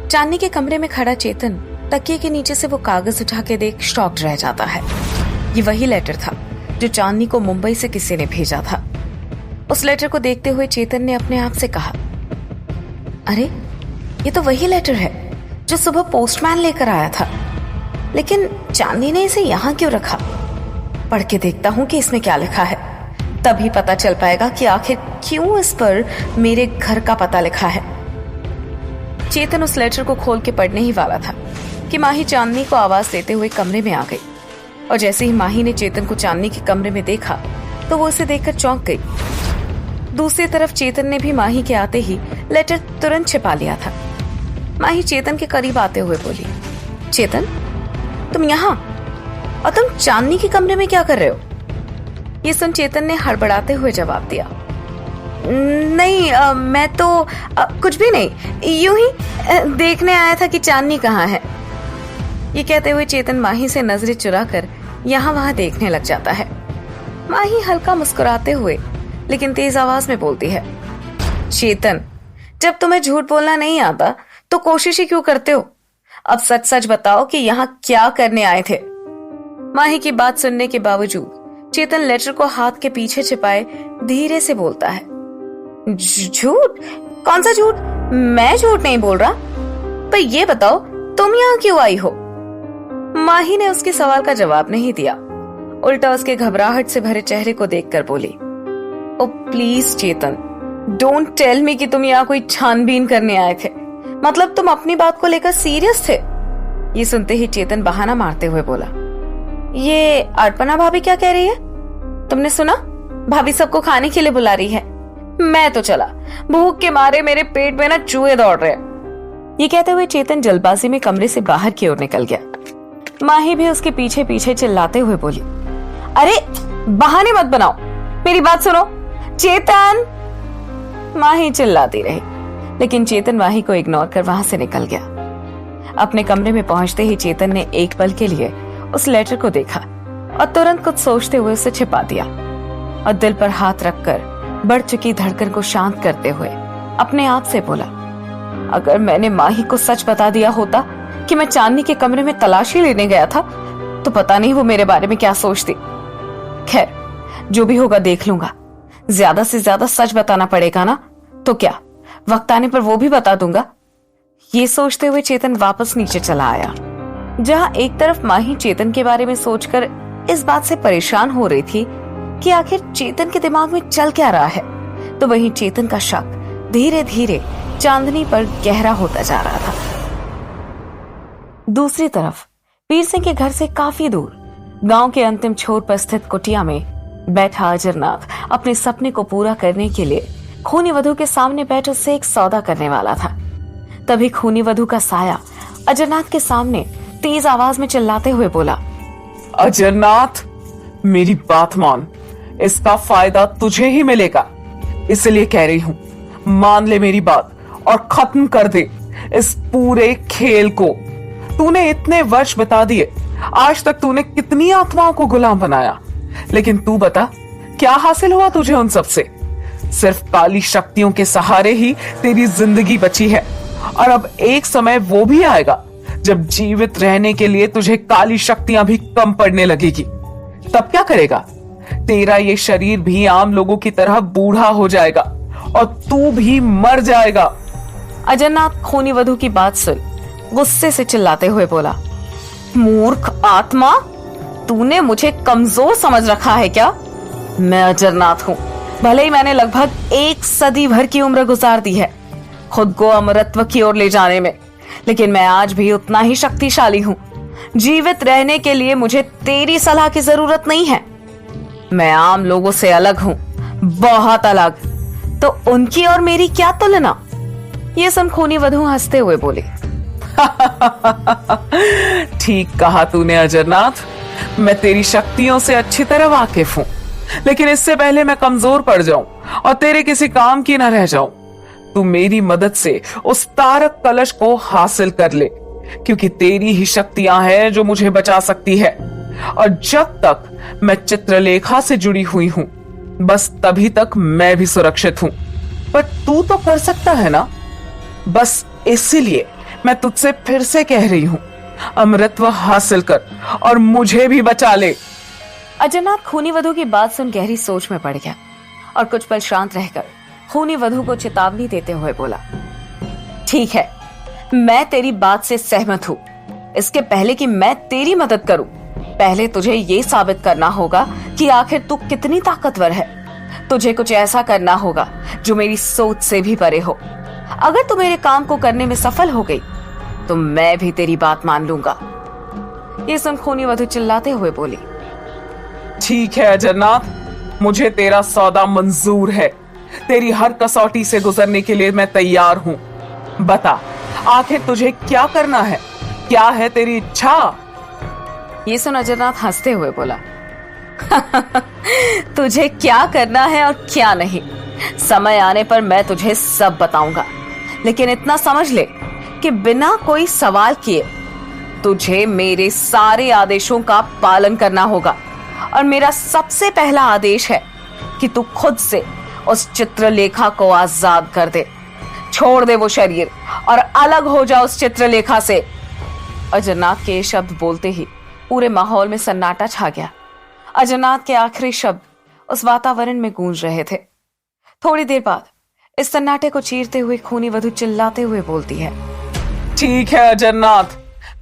चांदनी के कमरे में खड़ा चेतन तकिए के नीचे से वो कागज उठा के देख शॉक्ड रह जाता है। ये वही लेटर था जो चांदनी को मुंबई से किसी ने भेजा था। उस लेटर को देखते हुए चेतन ने अपने आप से कहा, अरे ये तो वही लेटर है जो सुबह पोस्टमैन लेकर आया था, लेकिन चांदनी ने इसे यहाँ क्यों रखा? पढ़ के देखता हूँ कि इसमें क्या लिखा है, तभी पता चल पाएगा कि आखिर क्यों इस पर मेरे घर का पता लिखा है। चेतन उस लेटर को खोल के पढ़ने ही वाला था कि माही चांदनी को आवाज देते हुए कमरे में आ गई, और जैसे ही माही ने चेतन को चांदनी के कमरे में देखा तो वो उसे देखकर चौंक गई। दूसरी तरफ चेतन ने भी माही के आते ही लेटर तुरंत छिपा लिया था। माही चेतन के करीब आते हुए बोली, चेतन तुम यहाँ, और तुम चांदनी के कमरे में क्या कर रहे हो? ये सुन चेतन ने हड़बड़ाते हुए जवाब दिया, नहीं मैं तो कुछ भी नहीं, यूं ही देखने आया था कि चांदनी कहाँ है। ये कहते हुए चेतन माही से नजरें चुराकर यहाँ वहां देखने लग जाता है। माही हल्का मुस्कुराते हुए लेकिन तेज आवाज में बोलती है, चेतन जब तुम्हें झूठ बोलना नहीं आता तो कोशिश ही क्यों करते हो? अब सच सच बताओ कि यहाँ क्या करने आए थे? माही की बात सुनने के बावजूद चेतन लेटर को हाथ के पीछे छिपाए धीरे से बोलता है, झूठ? कौन सा झूठ? मैं झूठ नहीं बोल रहा, पर ये बताओ तुम यहाँ क्यों आई हो? माही ने उसके सवाल का जवाब नहीं दिया, उल्टा उसके घबराहट से भरे चेहरे को देखकर बोली, ओ please Chetan, don't tell me कि तुम यहाँ कोई छानबीन करने आए थे। मतलब तुम अपनी बात को लेकर सीरियस थे? ये सुनते ही चेतन बहाना मारते हुए बोला, ये अर्पणा भाभी क्या कह रही है? तुमने सुना? भाभी सबको खाने के लिए बुला रही है। मैं तो चला, भूख के मारे मेरे पेट में ना चूहे दौड़ रहे। ये कहते हुए चेतन जल्दबाजी में कमरे से बाहर की ओर निकल गया। माही भी उसके पीछे पीछे चिल्लाते हुए बोली, अरे बहाने मत बनाओ, मेरी बात सुनो चेतन। माही चिल्लाती रही, लेकिन चेतन माही को इग्नोर कर वहां से निकल गया। अपने कमरे में पहुंचते ही चेतन ने एक पल के लिए उस लेटर को देखा और तुरंत कुछ सोचते हुए उसे छिपा दिया, और दिल पर हाथ रखकर बढ़ चुकी धड़कन को शांत करते हुए अपने आप से बोला, अगर मैंने माही को सच बता दिया होता कि मैं चांदनी के कमरे में तलाशी लेने गया था तो पता नहीं वो मेरे बारे में क्या सोचती। खैर जो भी होगा देख लूंगा, ज्यादा से ज्यादा सच बताना पड़ेगा ना, तो क्या वक्त आने पर वो भी बता दूंगा। ये सोचते हुए चेतन वापस नीचे चला आया, जहां एक तरफ माही चेतन के बारे में सोचकर इस बात से परेशान हो रही थी कि आखिर चेतन के दिमाग में चल क्या रहा है, तो वहीं चेतन का शक धीरे धीरे चांदनी पर गहरा होता जा रहा था। दूसरी तरफ वीर सिंह के घर से काफी दूर गांव के अंतिम छोर पर स्थित कुटिया में बैठा अजरनाथ अपने सपने को पूरा करने के लिए खूनी वधू के सामने बैठ उससे एक सौदा करने वाला था। तभी खूनी वधू का साया अजरनाथ के सामने तेज आवाज में चिल्लाते हुए बोला, अजरनाथ मेरी बात मान, इसका फायदा तुझे ही मिलेगा, इसलिए कह रही हूँ मान ले मेरी बात और खत्म कर दे इस पूरे खेल को। तूने इतने वर्ष बता दिए, आज तक तूने कितनी आत्माओं को गुलाम बनाया, लेकिन तू बता क्या हासिल हुआ तुझे उन सब से? सिर्फ काली शक्तियों के सहारे ही तेरी जिंदगी बची है, और अब एक समय वो भी आएगा जब जीवित रहने के लिए तुझे काली शक्तियां भी कम पड़ने लगेगी। तब क्या करेगा? तेरा ये शरीर भी आम लोगों की तरह बूढ़ा हो जाएगा और तू भी मर जाएगा। अजरनाथ खूनी वधू की बात सुन गुस्से से चिल्लाते हुए बोला, मूर्ख आत्मा, तूने मुझे कमजोर समझ रखा है क्या? मैं अजरनाथ हूँ, भले ही मैंने लगभग 1 सदी भर की उम्र गुजार दी है खुद को अमरत्व की ओर ले जाने में, लेकिन मैं आज भी उतना ही शक्तिशाली हूँ। जीवित रहने के लिए मुझे तेरी सलाह की जरूरत नहीं है। मैं आम लोगों से अलग हूँ, बहुत अलग, तो उनकी और मेरी क्या तुलना? ये सुन खूनी वधू हंसते हुए बोली, ठीक कहा तूने अजरनाथ, मैं तेरी शक्तियों से अच्छी तरह वाकिफ हूँ, लेकिन इससे पहले मैं कमजोर पड़ जाऊं और तेरे किसी काम की न रह जाऊं, तू मेरी मदद से उस तारक कलश को हासिल कर ले, क्योंकि तेरी ही शक्तियां हैं जो मुझे बचा सकती है। और जब तक मैं चित्रलेखा से जुड़ी हुई हूं, बस तभी तक मैं भी सुरक्षित हूं। पर तू तो कर सकता है ना? बस इसीलिए मैं तुझसे फिर से कह रही हूं, अमृतत्व हासिल कर और मुझे भी बचा ले। अजरनाथ खूनी वधू की बात सुन गहरी सोच में पड़ गया और कुछ पल शांत रहकर खूनी वधू को चेतावनी देते हुए बोला, ठीक है, मैं तेरी बात से सहमत हूं। इसके पहले कि मैं तेरी मदद करूं, पहले तुझे ये साबित करना होगा कि आखिर तू कितनी ताकतवर है। तुझे कुछ ऐसा करना होगा जो मेरी सोच से भी परे हो। अगर तू मेरे काम को करने में सफल हो गई तो मैं भी तेरी बात मान लूंगा। ये सुन खूनी वधू चिल्लाते हुए बोली, ठीक है अजरनाथ, मुझे तेरा सौदा मंजूर है। तेरी हर कसौटी से गुजरने के लिए मैं तैयार हूं। बता, आखिर तुझे क्या करना है? क्या है तेरी इच्छा? ये सुन अजरनाथ हंसते हुए बोला, तुझे क्या करना है और क्या नहीं, समय आने पर मैं तुझे सब बताऊंगा। लेकिन इतना समझ ले कि बिना कोई सवाल किए तुझे मेरे सारे आदेशों का पालन करना होगा। और मेरा सबसे पहला आदेश है कि तू खुद से उस चित्रलेखा को आजाद कर दे। छोड़ दे वो शरीर और अलग हो जा उस चित्रलेखा से। अजरनाथ के शब्द बोलते ही पूरे माहौल में सन्नाटा छा गया। अजरनाथ के आखिरी शब्द उस वातावरण में गूंज रहे थे। थोड़ी देर बाद इस सन्नाटे को चीरते हुए खूनी वधू चिल्लाते हुए बोलती है, ठीक है अजरनाथ,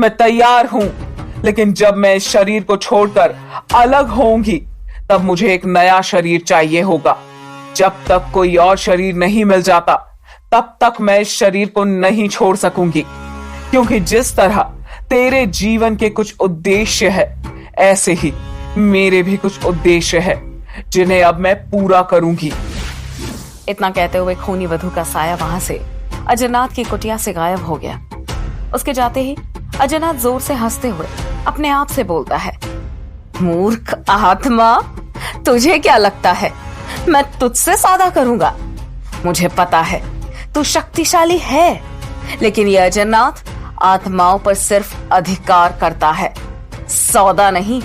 मैं तैयार हूं, लेकिन जब मैं इस शरीर को छोड़कर अलग होंगी तब मुझे एक नया शरीर चाहिए होगा। जब तक कोई और शरीर नहीं मिल जाता तब तक मैं इस शरीर को नहीं छोड़ सकूंगी, क्योंकि जिस तरह तेरे जीवन के कुछ उद्देश्य है, ऐसे ही मेरे भी कुछ उद्देश्य है जिन्हें अब मैं पूरा करूंगी। इतना कहते हुए खूनी वधू का साया वहां से अजरनाथ की कुटिया से गायब हो गया। उसके जाते ही अजरनाथ जोर से हंसते हुए अपने आप से बोलता है, मूर्ख आत्मा, तुझे क्या लगता है मैं तुझसे सौदा करूंगा? मुझे पता है तू शक्तिशाली है, लेकिन यह अजरनाथ आत्माओं पर सिर्फ अधिकार करता है, सौदा नहीं।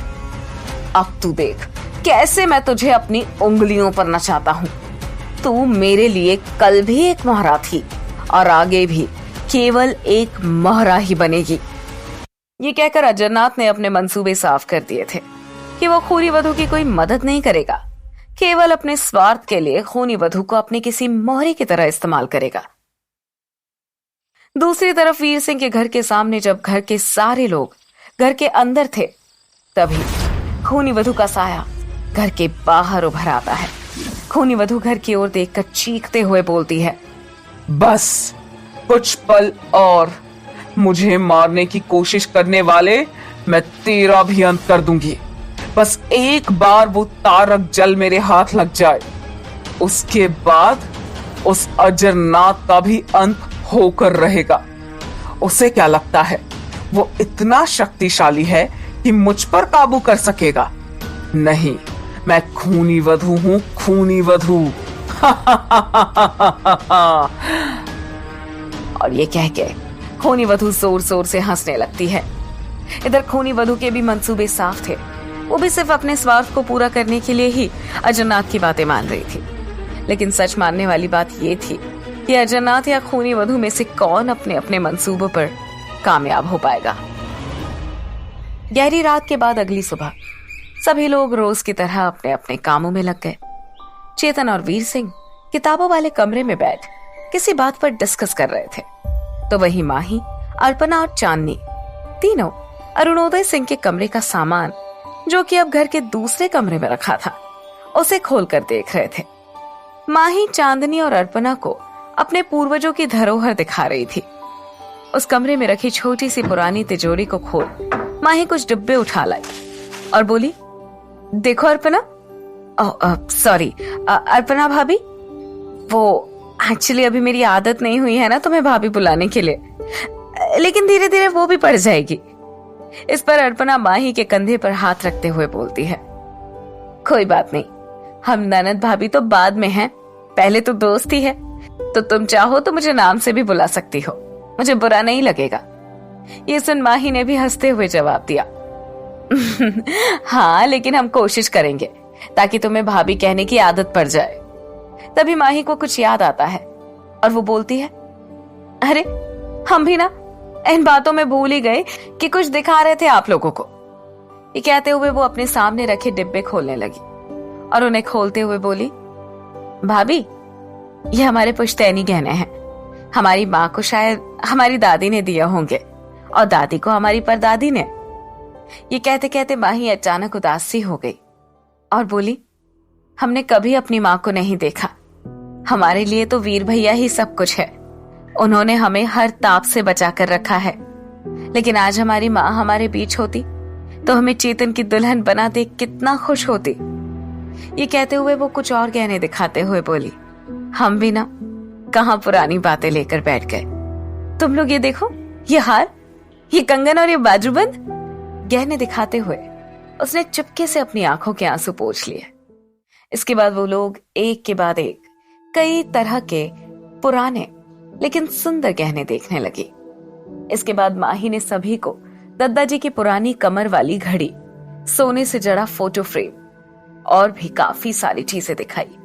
अब तू देख कैसे मैं तुझे अपनी उंगलियों पर नचाता हूं। तू मेरे लिए कल भी एक मोहरा थी और आगे भी केवल एक मोहरा ही बनेगी। ये कहकर अजरनाथ ने अपने मंसूबे साफ कर दिए थे कि वो खूनी वधू की कोई मदद नहीं करेगा, केवल अपने स्वार्थ के लिए खूनी वधू को अपने किसी मोहरे की तरह इस्तेमाल करेगा। दूसरी तरफ वीर सिंह के घर के सामने जब घर के सारे लोग घर के अंदर थे, तभी खूनी वधू का साया घर के बाहर उभर आता है। खूनी वधू घर की ओर देखकर चीखते हुए बोलती है, बस कुछ पल और, मुझे मारने की कोशिश करने वाले मैं तेरा भी अंत कर दूंगी। बस एक बार वो तारक जल मेरे हाथ लग जाए, उसके बाद उस अजरनाथ का भी अंत होकर रहेगा। उसे क्या लगता है वो इतना शक्तिशाली है कि मुझ पर काबू कर सकेगा? नहीं, मैं खूनी वधू हूं, खूनी वधू। और ये कह के खूनी वधू जोर जोर से हंसने लगती है। इधर खूनी वधू के भी मंसूबे साफ थे। वो भी सिर्फ अपने स्वार्थ को पूरा करने के लिए ही अजरनाथ की बातें मान रही थी। लेकिन सच मानने वाली बात ये थी कि अजरनाथ या खूनी वधू में से कौन अपने अपने मंसूबों पर कामयाब हो पाएगा। गहरी रात के बाद अगली सुबह सभी लोग रोज की तरह अपने अपने कामों में लग गए। चेतन और वीर सिंह किताबों वाले कमरे में बैठ किसी बात पर डिस्कस कर रहे थे, तो वहीं माही, अर्पणा और चांदनी तीनों अरुणोदय सिंह के कमरे का सामान, जो कि अब घर के दूसरे कमरे में रखा था, उसे खोलकर देख रहे थे। माही चांदनी और अर्पणा को अपने पूर्वजों की धरोहर दिखा रही थी। उस कमरे में रखी छोटी सी पुरानी तिजोरी को खोल माही कुछ डिब्बे उठा लाई और बोली, देखो अर्पणा, सॉरी अर्पणा भाभी, वो एक्चुअली अभी मेरी आदत नहीं हुई है ना तुम्हें भाभी बुलाने के लिए, लेकिन धीरे धीरे वो भी पड़ जाएगी। इस पर अर्पणा माही के कंधे पर हाथ रखते हुए बोलती है, कोई बात नहीं, हम ननद भाभी तो बाद में हैं, पहले तो दोस्ती है, तो तुम चाहो तो मुझे नाम से भी बुला सकती हो, मुझे बुरा नहीं लगेगा। ये सुन माही ने भी हंसते हुए जवाब दिया, हाँ लेकिन हम कोशिश करेंगे ताकि तुम्हें भाभी कहने की आदत पड़ जाए। तभी माही को कुछ याद आता है और वो बोलती है, अरे हम भी ना इन बातों में भूल ही गए कि कुछ दिखा रहे थे आप लोगों को। ये कहते हुए वो अपने सामने रखे डिब्बे खोलने लगी और उन्हें खोलते हुए बोली, भाभी ये हमारे पुश्तैनी गहने हैं। हमारी माँ को शायद हमारी दादी ने दिया होंगे और दादी को हमारी परदादी ने। ये कहते कहते माही अचानक उदास सी हो गई और बोली, हमने कभी अपनी माँ को नहीं देखा। हमारे लिए तो वीर भैया ही सब कुछ है। उन्होंने हमें हर ताप से बचा कर रखा है। लेकिन आज हमारी माँ हमारे बीच होती तो हमें चेतन की दुल्हन बना दे कितना खुश होती। ये कहते हुए वो कुछ और गहने दिखाते हुए बोली, हम भी ना कहां पुरानी बातें लेकर बैठ गए। तुम लोग ये देखो, ये हार, ये कंगन और ये बाजूबंद। गहने दिखाते हुए उसने चुपके से अपनी आंखों के आंसू पोंछ लिए। इसके बाद वो लोग एक के बाद एक कई तरह के पुराने लेकिन सुंदर गहने देखने लगी। इसके बाद माही ने सभी को दद्दा जी की पुरानी कमर वाली घड़ी, सोने से जड़ा फोटो फ्रेम और भी काफी सारी चीजें दिखाई।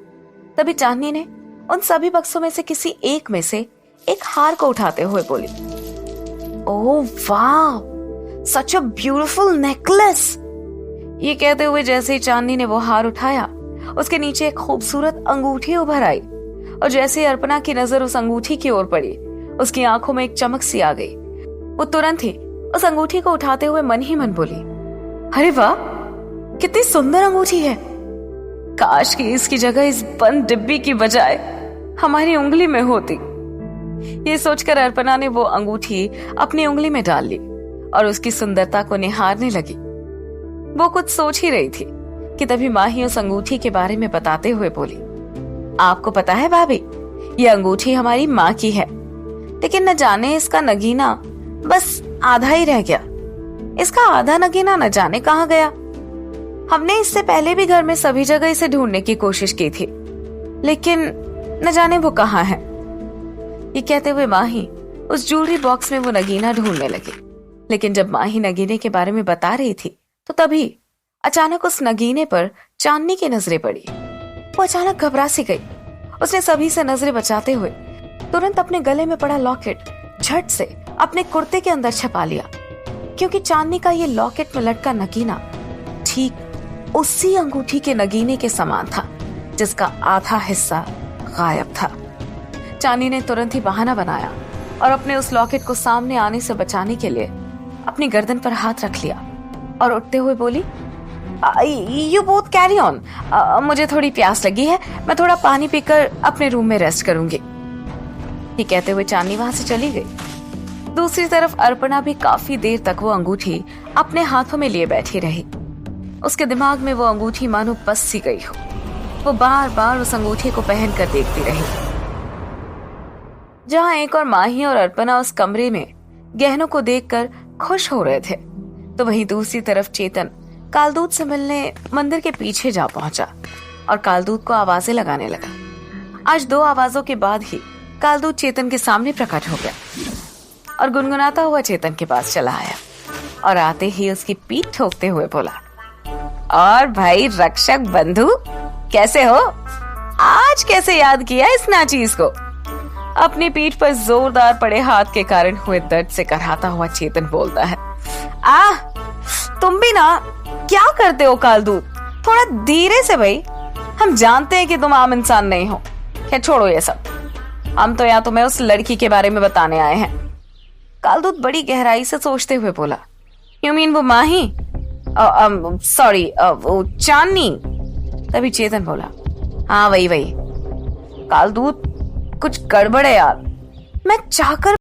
तभी चांदनी ने उन सभी बक्सों में से किसी एक में से एक हार को उठाते हुए बोली, ओह वाह, सच अ ब्यूटीफुल नेकलेस। ये कहते हुए जैसे ही चांदनी ने वो हार उठाया, उसके नीचे एक खूबसूरत अंगूठी उभर आई और जैसे ही अर्पणा की नजर उस अंगूठी की ओर पड़ी, उसकी आंखों में एक चमक सी आ गई। वो तुरंत ही उस अंगूठी को उठाते हुए मन ही मन बोली, अरे वाह, कितनी सुंदर अंगूठी है। काश कि इसकी जगह इस बंद डिब्बी की बजाय हमारी उंगली में होती। ये सोचकर अर्पणा ने वो अंगूठी अपनी उंगली में डाल ली और उसकी सुंदरता को निहारने लगी। वो कुछ सोच ही रही थी कि तभी माही उस अंगूठी के बारे में बताते हुए बोली, आपको पता है भाभी, ये अंगूठी हमारी माँ की है, लेकिन न जाने इसका नगीना बस आधा ही रह गया। इसका आधा नगीना न जाने कहाँ गया। हमने इससे पहले भी घर में सभी जगह इसे ढूंढने की कोशिश की थी, लेकिन न जाने वो कहाँ है। ये कहते हुए माही उस ज्वेलरी बॉक्स में वो नगीना ढूंढने लगी। लेकिन जब माही नगीने के बारे में बता रही थी तो तभी अचानक उस नगीने पर चांदनी की नजरें पड़ी। वो अचानक घबरा सी गई। उसने सभी से नजरें बचाते हुए तुरंत अपने गले में पड़ा लॉकेट झट से अपने कुर्ते के अंदर छपा लिया, क्योंकि चांदनी का ये लॉकेट में लटका नगीना ठीक उसी अंगूठी के नगीने के समान था जिसका आधा हिस्सा गायब था। चांदनी ने तुरंत ही बहाना बनाया और अपने उस लॉकेट को सामने आने से बचाने के लिए अपनी गर्दन पर हाथ रख लिया और उठते हुए बोली, यू बोथ कैरी ऑन, मुझे थोड़ी प्यास लगी है, मैं थोड़ा पानी पीकर अपने रूम में रेस्ट करूंगी। ये कहते हुए चांदनी वहां से चली गई। दूसरी तरफ अर्पणा भी काफी देर तक वो अंगूठी अपने हाथों में लिए बैठी रही। उसके दिमाग में वो अंगूठी मानो बस सी गई हो। वो बार बार उस अंगूठी को पहनकर देखती रही। जहां एक और माही और अर्पणा उस कमरे में गहनों को देखकर खुश हो रहे थे, तो वहीं दूसरी तरफ चेतन कालदूत से मिलने मंदिर के पीछे जा पहुंचा और कालदूत को आवाजें लगाने लगा। आज 2 आवाजों के बाद ही कालदूत चेतन के सामने प्रकट हो गया और गुनगुनाता हुआ चेतन के पास चला आया और आते ही उसकी पीठ ठोकते हुए बोला, और भाई रक्षक बंधु, कैसे हो? आज कैसे याद किया इस नाचीज को? अपनी पीठ पर जोरदार पड़े हाथ के कारण हुए दर्द से कराहता हुआ चेतन बोलता है, तुम भी ना क्या करते हो कालदूत, थोड़ा धीरे से भाई, हम जानते हैं कि तुम आम इंसान नहीं हो। क्या छोड़ो ये सब, हम तो यहाँ तुम्हें उस लड़की के बारे में बताने आए हैं। कालदूत बड़ी गहराई से सोचते हुए बोला, यू मीन वो माही? सॉरी, वो चांदनी। तभी चेतन बोला, हाँ वही। कालदूत, कुछ गड़बड़ है यार, मैं चाहकर